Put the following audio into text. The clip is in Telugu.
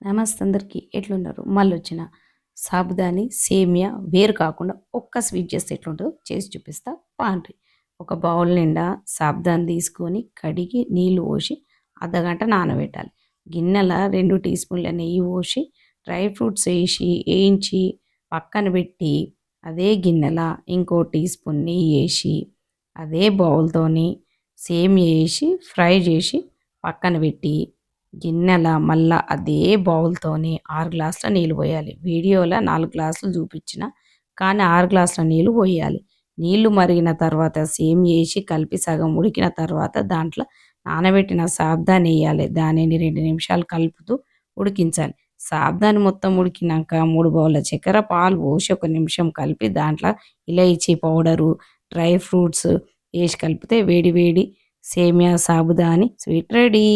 నమస్తే అందరికీ ఎట్లున్నారు? మళ్ళొచ్చిన సాబుదాని సేమియా వేరు కాకుండా ఒక్క స్వీట్ చేస్తే ఎట్లుంటదో చేసి చూపిస్తా పాండ్రి. ఒక బౌల్ నిండా సాబుదాని తీసుకొని కడిగి నీళ్లు పోసి అర్ధగంట నానబెట్టాలి. గిన్నెల 2 టీ స్పూన్ల నెయ్యి పోసి డ్రై ఫ్రూట్స్ వేసి వేయించి పక్కన పెట్టి అదే గిన్నెల ఇంకో టీ స్పూన్ నెయ్యి వేసి అదే బౌల్‌తోని సేమియా వేసి ఫ్రై చేసి పక్కన పెట్టి గిన్నెల మళ్ళా అదే బౌల్‌తోని 6 గ్లాసుల నీళ్ళు పోయాలి. వీడియోలో 4 గ్లాసులు చూపించిన. కానీ 6 గ్లాసుల నీళ్ళు పోయాలి. నీళ్ళు మరిగిన తర్వాత సేమియా ఏసి కలిపి సగం ఉడికిన తర్వాత దాంట్లో నానబెట్టిన సాబుదాని ఎయ్యాలి. దానిని 2 నిమిషాలు కలుపుతూ ఉడికించాలి. సాబుదాని మొత్తం ఉడికినాక 3 బౌల్ల చక్కెర, పాలు పోసి ఒక నిమిషం కలిపి దాంట్లో ఇలైచీ పౌడరు, డ్రై ఫ్రూట్స్ ఏసి కలిపితే వేడి వేడి సేమియా సాబుదాని స్వీట్ రెడీ.